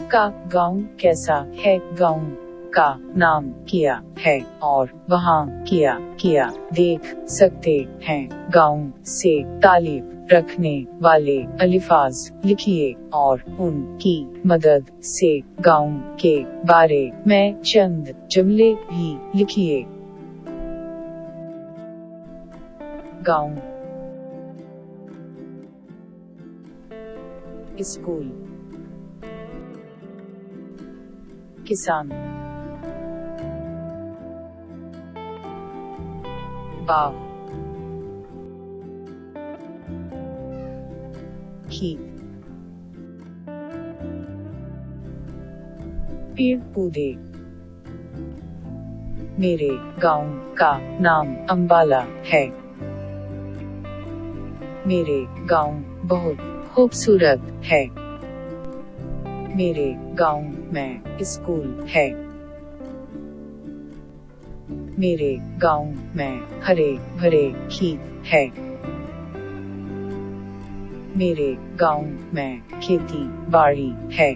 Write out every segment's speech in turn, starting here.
का गाँव कैसा है, गाँव का नाम किया है और वहाँ किया देख सकते हैं। गाँव से ताल्लुक रखने वाले अल्फाज लिखिए और उनकी मदद से गाँव के बारे में चंद जुमले भी लिखिए। गाँव, स्कूल, किसान, बाग, खेत, पेड़ पौधे। मेरे गांव का नाम अंबाला है। मेरे गांव बहुत खूबसूरत है। मेरे गांव में स्कूल है। मेरे गांव में हरे भरे खेत है। मेरे गांव में खेती बाड़ी है।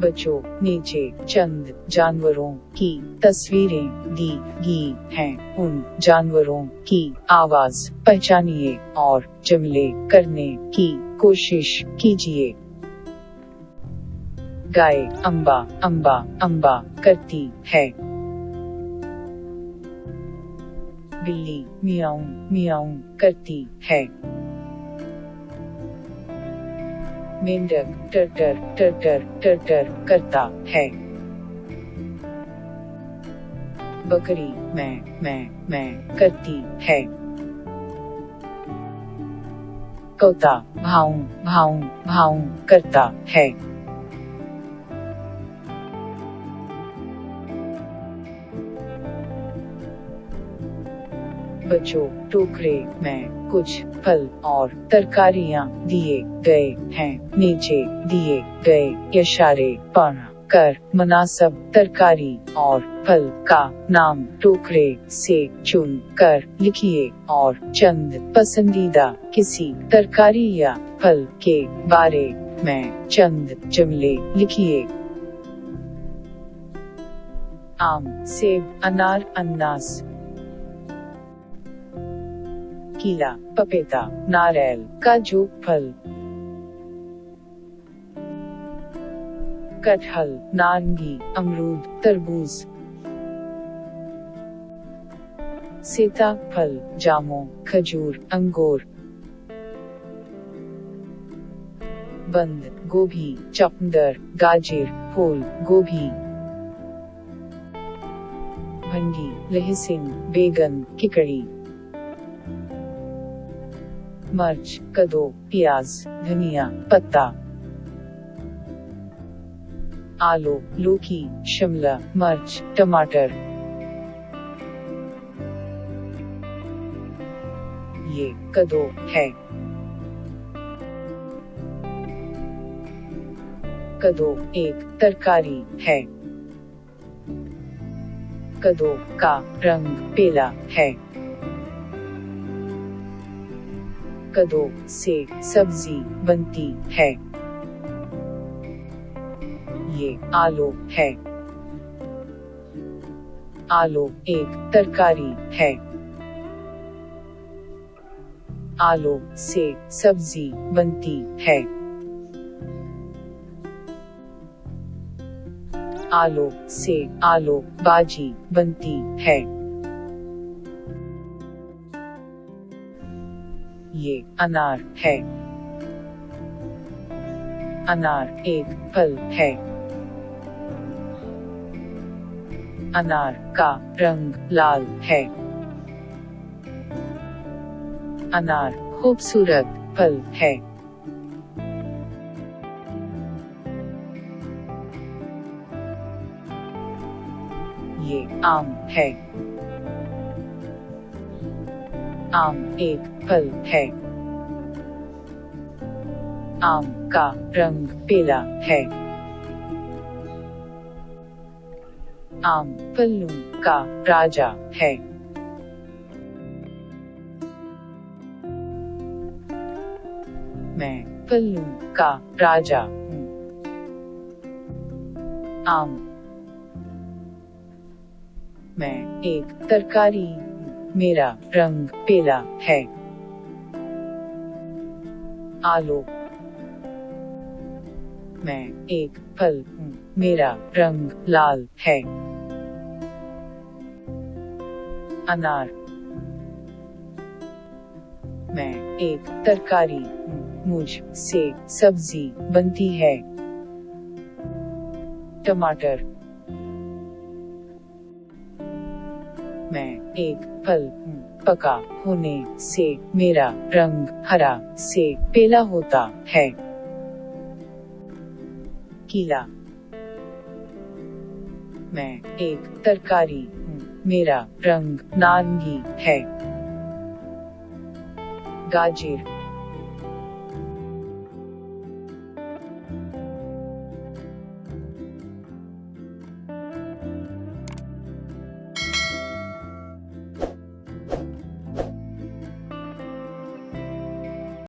बच्चों, नीचे चंद जानवरों की तस्वीरें दी गई हैं। उन जानवरों की आवाज पहचानिए और जुमले करने की कोशिश कीजिए। गाय अम्बा अम्बा अम्बा करती है। बिल्ली मियाऊं मियाऊं करती है। मेंढक टर्टर टर्टर टर्टर करता है। बकरी मैं करती है। तोता भाऊं भाऊं भाऊं करता है। बच्चों, टोकरे में कुछ फल और तरकारियां दिए गए हैं। नीचे दिए गए इशारे पढ़ कर मुनासिब तरकारी और फल का नाम टोकरे से चुन कर लिखिए और चंद पसंदीदा किसी तरकारी या फल के बारे में चंद जुमले लिखिए। आम, सेब, अनार, अनानास, केला, पपीता, नारियल, काजू, फल, कटहल, नारंगी, अमरूद, तरबूज, सीताफल, जामुन, खजूर, अंगूर, बंद गोभी, चुकंदर, गाजर, फूल गोभी, भिंडी, लहसुन, बैगन, ककड़ी, मिर्च, कद्दू, प्याज, धनिया पत्ता, आलू, लौकी, शिमला मिर्च, टमाटर। ये कद्दू है। कद्दू एक तरकारी है। कद्दू का रंग पीला है। कद्दू से सब्जी बनती है। ये आलू है। आलू एक तरकारी है। आलू से सब्जी बनती है। आलू से आलू भाजी बनती है। ये अनार है। अनार एक फल है। अनार का रंग लाल है। अनार खूबसूरत फल है। ये आम है। आम एक फल है। आम का रंग पीला है। आम फलों का राजा है। मैं पल्लू का राजा हूँ। आम, मैं एक तरकारी हूँ, मेरा रंग पीला है। आलू, मैं एक फल हूँ, मेरा रंग लाल है। अनार, मैं एक तरकारी हूँ, मुझ से सब्जी बनती है। टमाटर, मैं एक फल हूँ, पका होने से मेरा रंग हरा से पीला होता है। कीला, मैं एक तरकारी हूँ, मेरा रंग नारंगी है। गाजर,